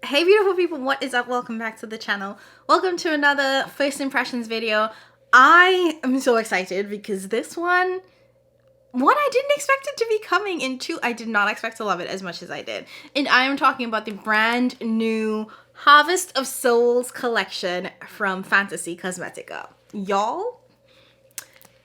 Hey beautiful people, what is up? Welcome back to the channel. Welcome to another first impressions video. I am so excited because this one, I didn't expect it to be coming, and two, I did not expect to love it as much as I did. And I am talking about the brand new Harvest of Souls collection from Fantasy Cosmetica. Y'all,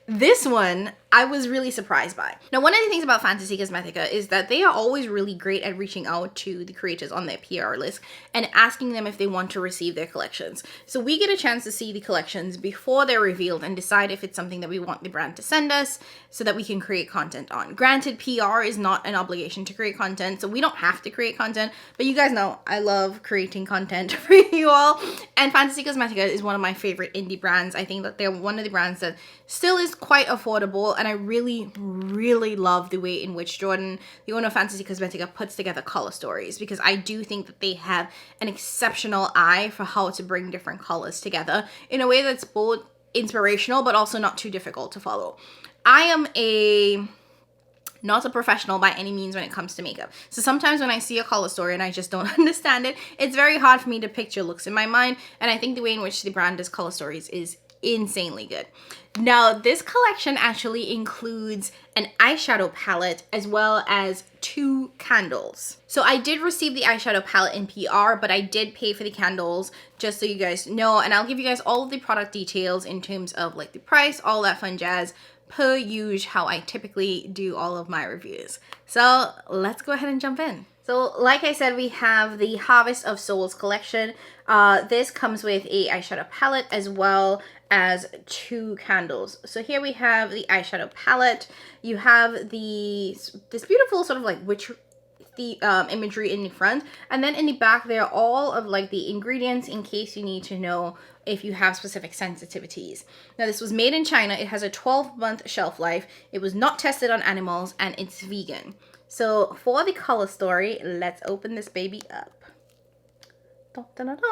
this one I was really surprised by. Now, one of the things about Fantasy Cosmetica is that they are always really great at reaching out to the creators on their PR list and asking them if they want to receive their collections. So we get a chance to see the collections before they're revealed and decide if it's something that we want the brand to send us so that we can create content on. Granted, PR is not an obligation to create content, so we don't have to create content, but you guys know I love creating content for you all. And Fantasy Cosmetica is one of my favorite indie brands. I think that they're one of the brands that still is quite affordable, and I really love the way in which Jordan, the owner of Fantasy Cosmetica, puts together color stories, because I do think that they have an exceptional eye for how to bring different colors together in a way that's both inspirational but also not too difficult to follow. I am not a professional by any means when it comes to makeup. So sometimes when I see a color story and I just don't understand it, it's very hard for me to picture looks in my mind. And I think the way in which the brand does color stories is insanely good. Now, this collection actually includes an eyeshadow palette as well as 2 candles. So I did receive the eyeshadow palette in PR, but I did pay for the candles, just so you guys know. And I'll give you guys all of the product details in terms of like the price, all that fun jazz, per usual, how I typically do all of my reviews. So let's go ahead and jump in. So like I said, we have the Harvest of Souls collection. This comes with a eyeshadow palette as well as 2 candles. So here we have the eyeshadow palette. You have this beautiful sort of like witch imagery in the front, and then in the back there are all of like the ingredients in case you need to know if you have specific sensitivities. Now, this was made in China. It has a 12-month shelf life. It was not tested on animals, and it's vegan. So for the color story, let's open this baby up. Da, da, da, da.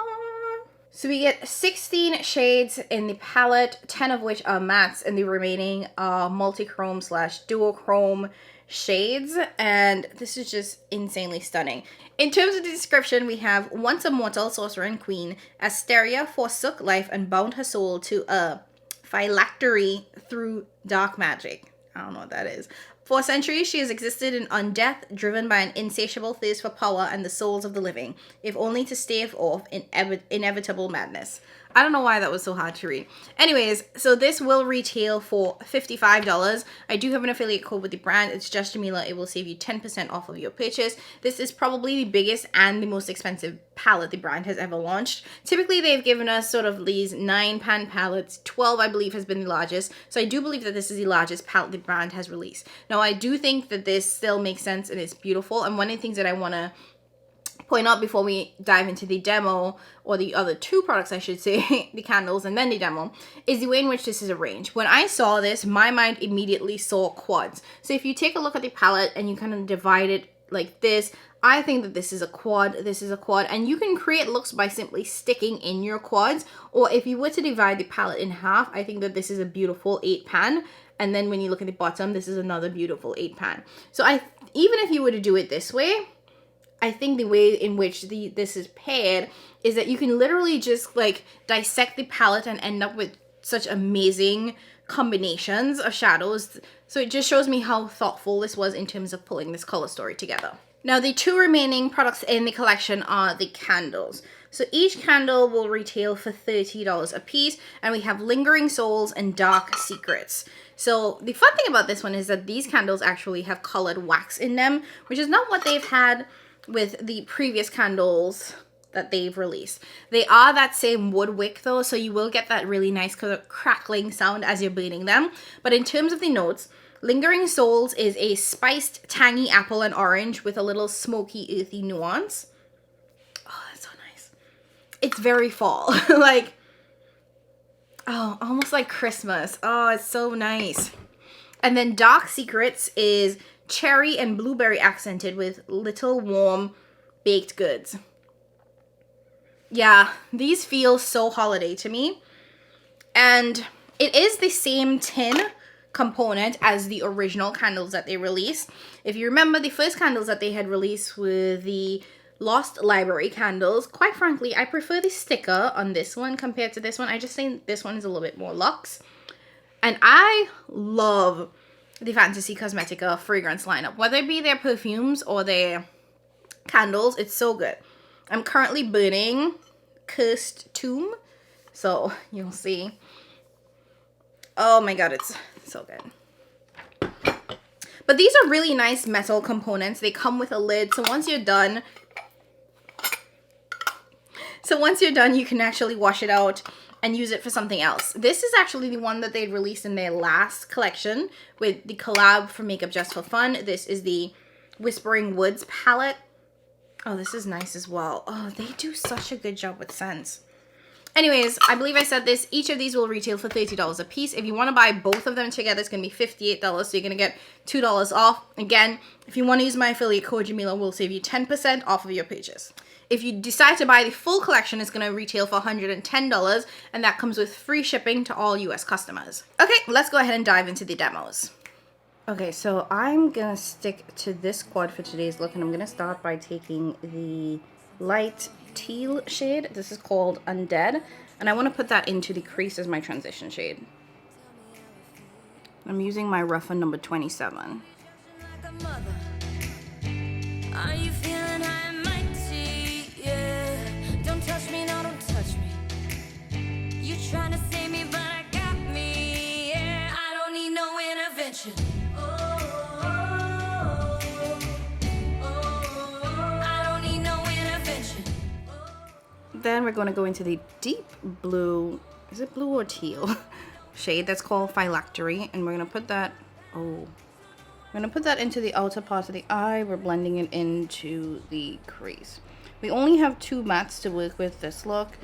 So we get 16 shades in the palette, 10 of which are mattes, and the remaining are multi-chrome / duochrome shades, and this is just insanely stunning. In terms of the description, we have: once a mortal sorcerer and queen, Asteria forsook life and bound her soul to a phylactery through dark magic. I don't know what that is. For centuries, she has existed in undeath, driven by an insatiable thirst for power and the souls of the living, if only to stave off inevitable madness. I don't know why that was so hard to read. Anyways, so this will retail for $55. I do have an affiliate code with the brand. It's just Jamila. It will save you 10% off of your purchase. This is probably the biggest and the most expensive palette the brand has ever launched. Typically, they've given us sort of these 9-pan palettes. 12, I believe, has been the largest. So I do believe that this is the largest palette the brand has released. Now, I do think that this still makes sense and it's beautiful. And one of the things that I want to point out before we dive into the demo, or the other 2 products I should say, the candles and then the demo, is the way in which this is arranged. When I saw this, my mind immediately saw quads. So if you take a look at the palette and you kind of divide it like this, I think that this is a quad, this is a quad, and you can create looks by simply sticking in your quads. Or if you were to divide the palette in half, I think that this is a beautiful 8-pan. And then when you look at the bottom, this is another beautiful 8-pan. So even if you were to do it this way, I think the way in which this is paired is that you can literally just like dissect the palette and end up with such amazing combinations of shadows. So it just shows me how thoughtful this was in terms of pulling this color story together. Now, the 2 remaining products in the collection are the candles. So each candle will retail for $30 a piece, and we have Lingering Souls and Dark Secrets. So the fun thing about this one is that these candles actually have colored wax in them, which is not what they've had with the previous candles that they've released. They are that same wood wick though, so you will get that really nice crackling sound as you're burning them. But in terms of the notes, Lingering Souls is a spiced, tangy apple and orange with a little smoky, earthy nuance. Oh, that's so nice. It's very fall. Like, oh, almost like Christmas. Oh, it's so nice. And then Dark Secrets is cherry and blueberry accented with little warm baked goods. Yeah, these feel so holiday to me. And it is the same tin component as the original candles that they released. If you remember, the first candles that they had released were the Lost Library candles. Quite frankly, I prefer the sticker on this one compared to this one. I just think this one is a little bit more luxe. And I love the Fantasy Cosmetica fragrance lineup. Whether it be their perfumes or their candles, it's so good. I'm currently burning Cursed Tomb, so you'll see. Oh my god, it's so good. But these are really nice metal components. They come with a lid, so once you're done, you can actually wash it out and use it for something else. This is actually the one that they released in their last collection with the collab for Makeup Just for Fun. This is the Whispering Woods palette. Oh, this is nice as well. Oh, they do such a good job with scents. Anyways, I believe I said this. Each of these will retail for $30 a piece. If you want to buy both of them together, it's going to be $58. So you're going to get $2 off. Again, if you want to use my affiliate code, Jamila will save you 10% off of your purchase. If you decide to buy the full collection, it's going to retail for $110. And that comes with free shipping to all US customers. Okay, let's go ahead and dive into the demos. Okay, so I'm going to stick to this quad for today's look. And I'm going to start by taking the light teal shade. This is called Undead, and I want to put that into the crease as my transition shade. I'm using my rougher number 27. Are you feeling high and mighty? Yeah. Don't touch me, no, don't touch me. You trying to save me, but I got me. Yeah, I don't need no intervention. Then we're going to go into the deep blue, is it blue or teal, shade that's called Phylactery, and we're going to put that, into the outer part of the eye. We're blending it into the crease. We only have 2 mattes to work with this look,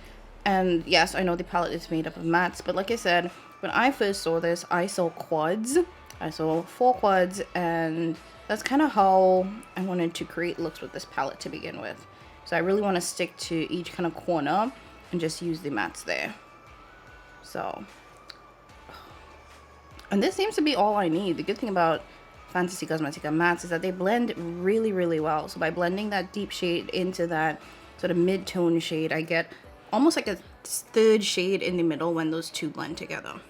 and yes, I know the palette is made up of mattes, but like I said, when I first saw this, I saw quads. I saw 4 quads, and that's kind of how I wanted to create looks with this palette to begin with. So I really want to stick to each kind of corner and just use the mattes there. So, and this seems to be all I need. The good thing about Fantasy Cosmetica mattes is that they blend really, really well. So by blending that deep shade into that sort of mid-tone shade, I get almost like a third shade in the middle when those two blend together.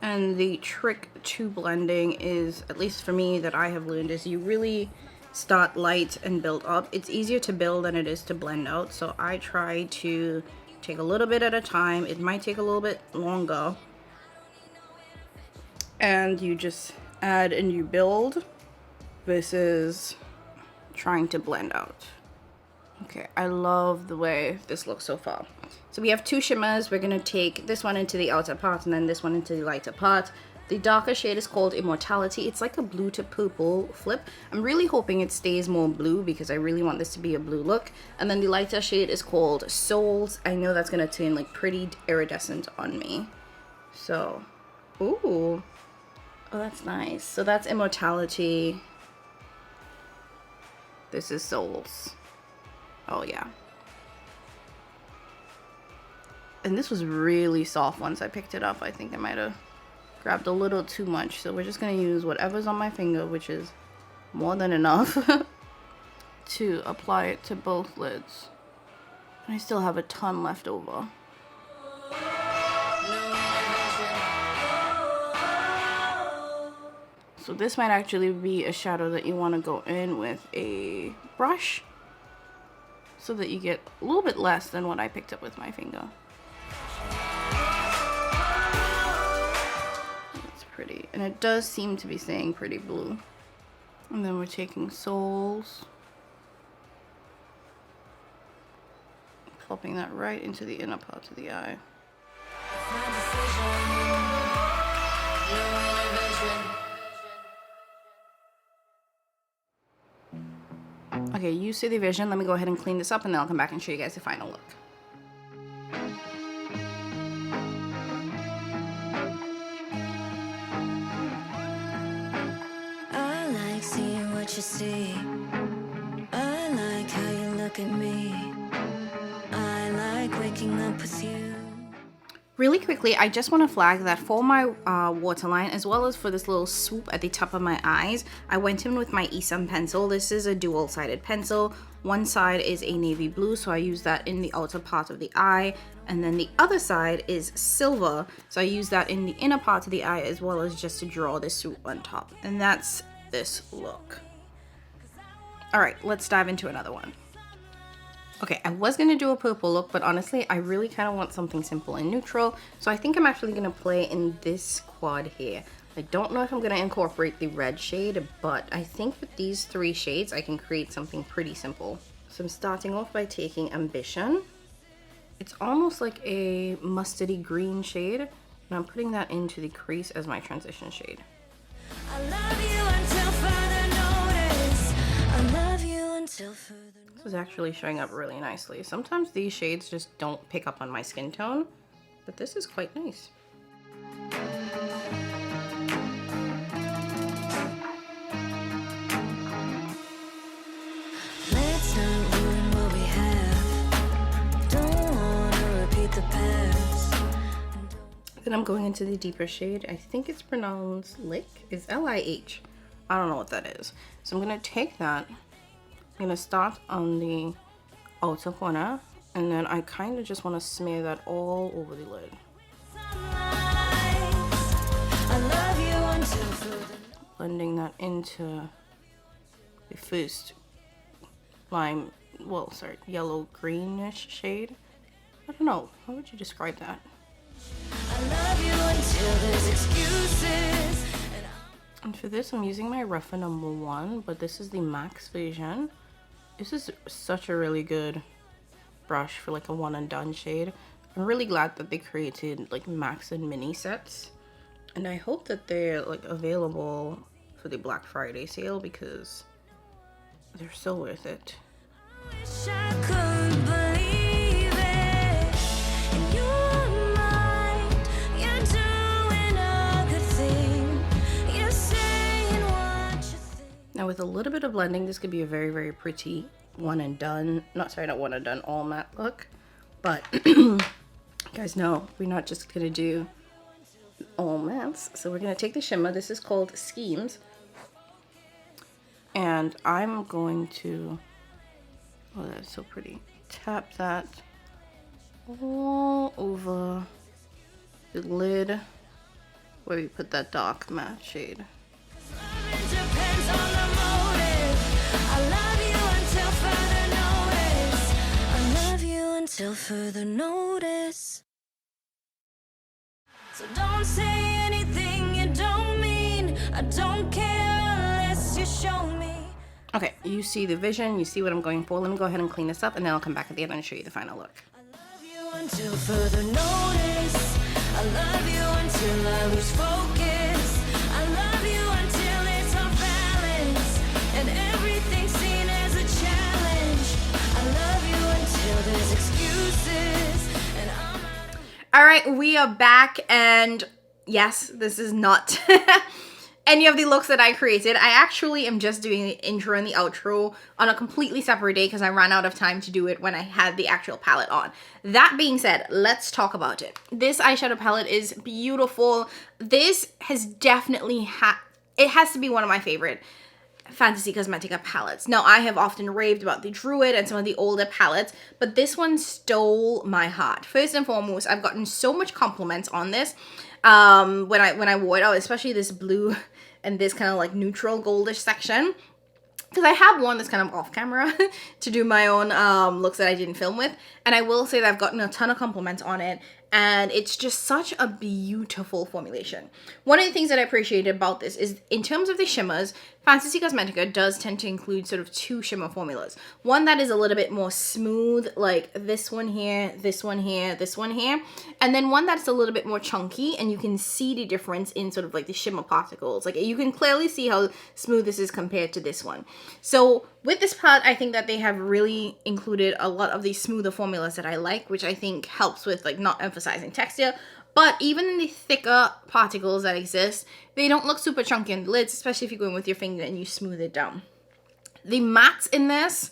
And the trick to blending is, at least for me that I have learned, is you really start light and build up. It's easier to build than it is to blend out. So I try to take a little bit at a time. It might take a little bit longer. And you just add and you build versus trying to blend out. Okay, I love the way this looks so far. So we have 2 shimmers. We're going to take this one into the outer part and then this one into the lighter part. The darker shade is called Immortality. It's like a blue to purple flip. I'm really hoping it stays more blue because I really want this to be a blue look. And then the lighter shade is called Souls. I know that's going to turn like pretty iridescent on me. So, ooh. Oh, that's nice. So that's Immortality. This is Souls. Oh, yeah. And this was really soft once I picked it up. I think I might have grabbed a little too much. So we're just going to use whatever's on my finger, which is more than enough, to apply it to both lids. And I still have a ton left over. So this might actually be a shadow that you want to go in with a brush so that you get a little bit less than what I picked up with my finger. That's pretty. And it does seem to be staying pretty blue. And then we're taking Souls, plopping that right into the inner part of the eye. Okay, you see the vision. Let me go ahead and clean this up and then I'll come back and show you guys the final look. I like seeing what you see. I like how you look at me. I like waking up with you. Really quickly, I just want to flag that for my waterline, as well as for this little swoop at the top of my eyes, I went in with my Esam pencil. This is a dual-sided pencil. One side is a navy blue, so I use that in the outer part of the eye, and then the other side is silver, so I use that in the inner part of the eye, as well as just to draw this swoop on top. And that's this look. All right, let's dive into another one. Okay, I was gonna do a purple look, but honestly, I really kind of want something simple and neutral. So I think I'm actually gonna play in this quad here. I don't know if I'm gonna incorporate the red shade, but I think with these 3 shades, I can create something pretty simple. So I'm starting off by taking Ambition. It's almost like a mustardy green shade, and I'm putting that into the crease as my transition shade. I love you until further notice. I love you until further. This is actually showing up really nicely. Sometimes these shades just don't pick up on my skin tone, but this is quite nice. Let's not ruin what we have. Don't wanna repeat the past. Then I'm going into the deeper shade. I think it's pronounced Lick. It's L-I-H. I don't know what that is. So I'm gonna take that. I'm gonna start on the outer corner, and then I kind of just want to smear that all over the lid. Blending that into the first lime, well, sorry, yellow greenish shade. I don't know, how would you describe that? I love you until there's excuses. And for this, I'm using my rougher number 1, but this is the max version. This is such a really good brush for like a one and done shade. I'm really glad that they created like max and mini sets, and I hope that they're like available for the Black Friday sale because they're so worth it. I wish I could believe it. In your mind, you're doing a good thing. You're saying what you think. Now with a little bit of blending, this could be a very, very pretty one and done, not one and done, all matte look. But you guys know we're not just gonna do all mattes, so we're gonna take the shimmer. This is called Schemes, and I'm going to, oh, that's so pretty, tap that all over the lid where we put that dark matte shade. Until further notice. So don't say anything you don't mean. I don't care unless you show me. Okay, you see the vision, you see what I'm going for. Let me go ahead and clean this up, and then I'll come back at the end and show you the final look. I love you until further notice. I love you until I lose focus. I love you until it's off balance and everything's seen as a challenge. I love you until there's excuses. And all right, we are back, and yes, this is not any of the looks that I created. I actually am just doing the intro and the outro on a completely separate day because I ran out of time to do it when I had the actual palette on. That being said, let's talk about it. This eyeshadow palette is beautiful. This has definitely it has to be one of my favorite Fantasy Cosmetica palettes. Now, I have often raved about the Druid and some of the older palettes, but this one stole my heart. First and foremost, I've gotten so much compliments on this when I wore it out, especially this blue and this kind of like neutral goldish section, because I have worn this kind of off camera to do my own looks that I didn't film with, and I will say that I've gotten a ton of compliments on it, and it's just such a beautiful formulation. One of the things that I appreciated about this is, in terms of the shimmers, Fantasy Cosmetica does tend to include sort of 2 shimmer formulas. One that is a little bit more smooth, like this one here, this one here, this one here, and then one that's a little bit more chunky, and you can see the difference in sort of like the shimmer particles. Like, you can clearly see how smooth this is compared to this one. So with this palette, I think that they have really included a lot of these smoother formulas that I like, which I think helps with like not emphasizing texture. But even in the thicker particles that exist, they don't look super chunky on the lids, especially if you're going with your finger and you smooth it down. The mattes in this,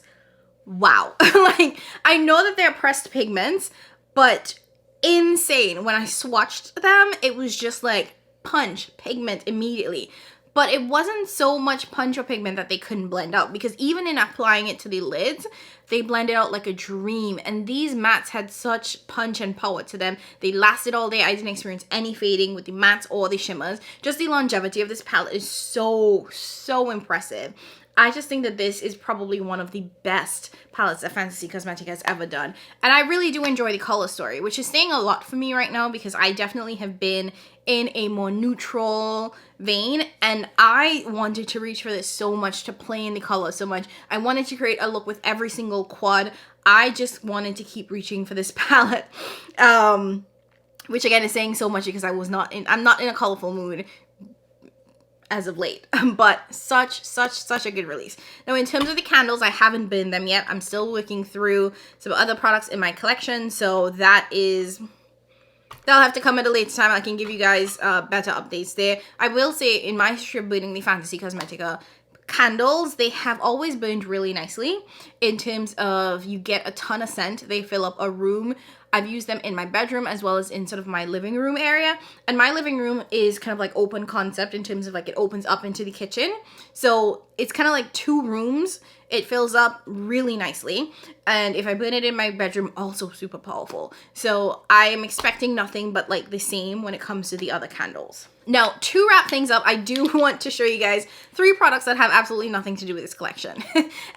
wow. Like, I know that they're pressed pigments, but insane. When I swatched them, it was just like punch, pigment immediately. But it wasn't so much punch or pigment that they couldn't blend out, because even in applying it to the lids, they blended out like a dream. And these mattes had such punch and power to them. They lasted all day. I didn't experience any fading with the mattes or the shimmers. Just the longevity of this palette is so, so impressive. I just think that this is probably one of the best palettes that Fantasy Cosmetica has ever done. And I really do enjoy the color story, which is saying a lot for me right now, because I definitely have been in a more neutral vein, and I wanted to reach for this so much, to play in the color so much. I wanted to create a look with every single quad. I just wanted to keep reaching for this palette. Which again is saying so much, because I'm not in a colorful mood as of late, but such a good release. Now, in terms of the candles, I haven't burned them yet. I'm still working through some other products in my collection, so that'll have to come at a later time. I can give you guys better updates there. I will say, in my history of burning the Fantasy Cosmetica candles, they have always burned really nicely in terms of you get a ton of scent. They fill up a room. I've used them in my bedroom as well as in sort of my living room area. And my living room is kind of like open concept in terms of like it opens up into the kitchen. So it's kind of like 2 rooms. It fills up really nicely. And if I burn it in my bedroom, also super powerful. So I am expecting nothing but like the same when it comes to the other candles. Now, to wrap things up, I do want to show you guys 3 products that have absolutely nothing to do with this collection.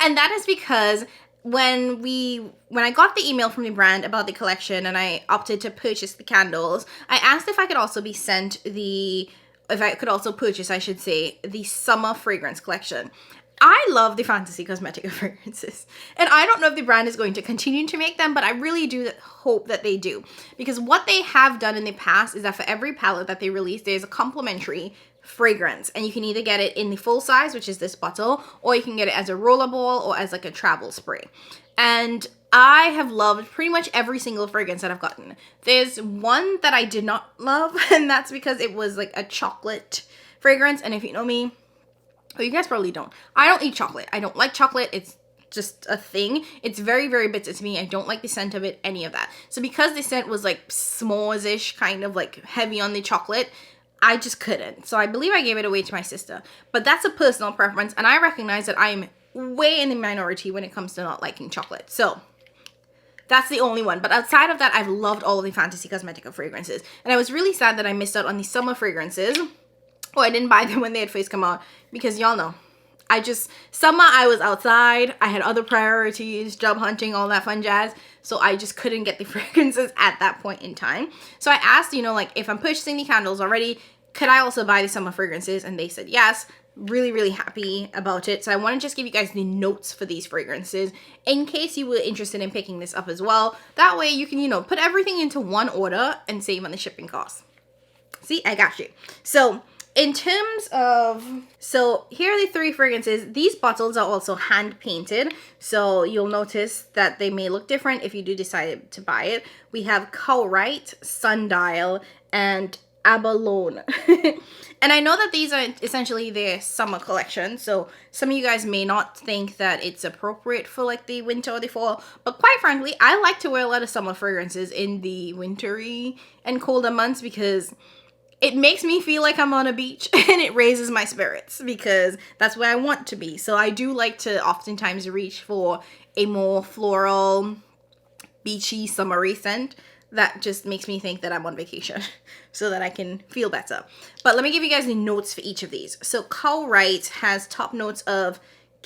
And that is because when I got the email from the brand about the collection and I opted to purchase the candles, I asked if I could also be sent if I could also purchase, I should say, the summer fragrance collection. I love the Fantasy Cosmetica fragrances, and I don't know if the brand is going to continue to make them, but I really do hope that they do, because what they have done in the past is that for every palette that they release, there's a complimentary fragrance, and you can either get it in the full size, which is this bottle, or you can get it as a rollerball or as like a travel spray. And I have loved pretty much every single fragrance that I've gotten. There's one that I did not love, and that's because it was like a chocolate fragrance, and if you know me, well, you guys probably don't. I don't eat chocolate. I don't like chocolate. It's just a thing. It's very, very bitter to me. I don't like the scent of it, any of that. So because the scent was like s'mores-ish, kind of like heavy on the chocolate, I just couldn't. So I believe I gave it away to my sister. But that's a personal preference, and I recognize that I am way in the minority when it comes to not liking chocolate. So that's the only one. But outside of that, I've loved all of the Fantasy Cosmetica fragrances. And I was really sad that I missed out on the summer fragrances. Oh, I didn't buy them when they had first come out, because y'all know, summer I was outside, I had other priorities, job hunting, all that fun jazz, so I just couldn't get the fragrances at that point in time. So I asked, like if I'm purchasing the candles already, could I also buy the summer fragrances? And they said yes. Really, really happy about it. So I want to just give you guys the notes for these fragrances in case you were interested in picking this up as well. That way you can, put everything into one order and save on the shipping costs. See, I got you. So in terms of, here are the 3 fragrances. These bottles are also hand painted, so you'll notice that they may look different if you do decide to buy it. We have Cowright, Sundial, and Abalone. And I know that these are essentially their summer collection, so some of you guys may not think that it's appropriate for like the winter or the fall, but quite frankly, I like to wear a lot of summer fragrances in the wintry and colder months, because it makes me feel like I'm on a beach, and it raises my spirits, because that's where I want to be. So I do like to oftentimes reach for a more floral, beachy, summery scent that just makes me think that I'm on vacation so that I can feel better. But let me give you guys the notes for each of these. So Cowright has top notes of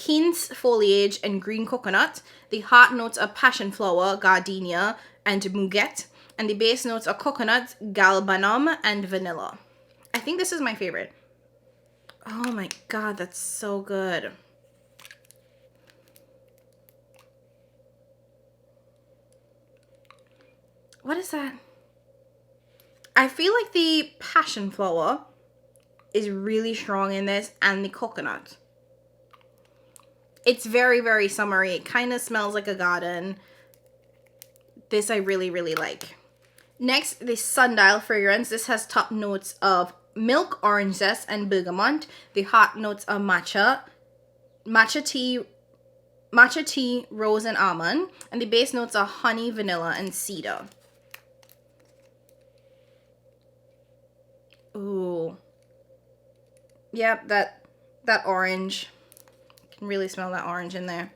quince foliage and green coconut. The heart notes are passion flower, gardenia, and muguet. And the base notes are coconut, galbanum, and vanilla. I think this is my favorite. Oh my god, that's so good. What is that? I feel like the passion flower is really strong in this, and the coconut. It's very, very summery. It kind of smells like a garden. This I really, really like. Next, the Sundial fragrance. This has top notes of milk, orange zest, and bergamot. The heart notes are matcha tea, rose, and almond. And the base notes are honey, vanilla, and cedar. Yep, that orange. You can really smell that orange in there.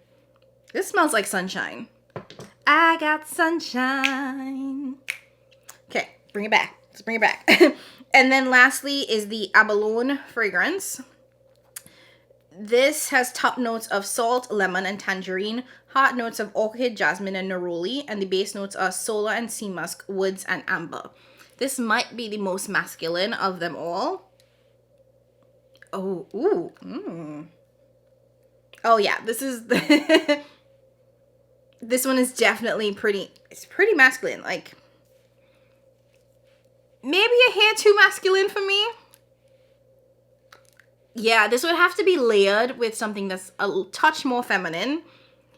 This smells like sunshine. I got sunshine. Okay, bring it back. Let's bring it back. And then lastly is the Abalone fragrance. This has top notes of salt, lemon, and tangerine, hot notes of orchid, jasmine, and neroli, and the base notes are solar and sea musk, woods, and amber. This might be the most masculine of them all. Oh, ooh, Oh yeah, this is this one is definitely it's pretty masculine. Like, maybe a hair too masculine for me. Yeah, this would have to be layered with something that's a touch more feminine,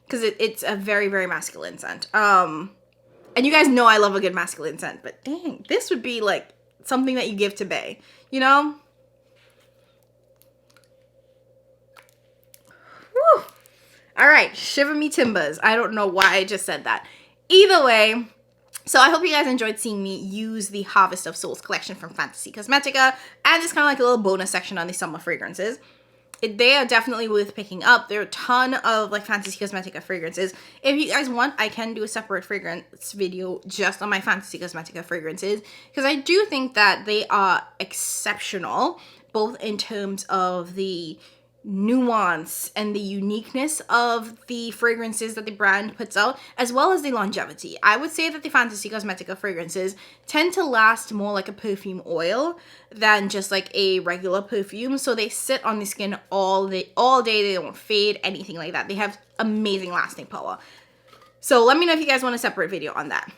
because it's a very, very masculine scent. And you guys know I love a good masculine scent, but dang, this would be like something that you give to bae, you know? Woo! All right, shiver me timbers. I don't know why I just said that. Either way, so I hope you guys enjoyed seeing me use the Harvest of Souls collection from Fantasy Cosmetica, and it's kind of like a little bonus section on the summer fragrances. They are definitely worth picking up. There are a ton of like Fantasy Cosmetica fragrances. If you guys want, I can do a separate fragrance video just on my Fantasy Cosmetica fragrances, because I do think that they are exceptional, both in terms of the nuance and the uniqueness of the fragrances that the brand puts out, as well as the longevity. I would say that the Fantasy Cosmetica fragrances tend to last more like a perfume oil than just like a regular perfume. So they sit on the skin all day. They don't fade, anything like that. They have amazing lasting power. So let me know if you guys want a separate video on that.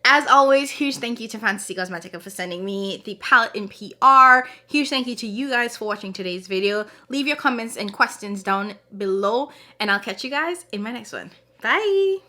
As always, huge thank you to Fantasy Cosmetica for sending me the palette in PR. Huge thank you to you guys for watching today's video. Leave your comments and questions down below, and I'll catch you guys in my next one. Bye!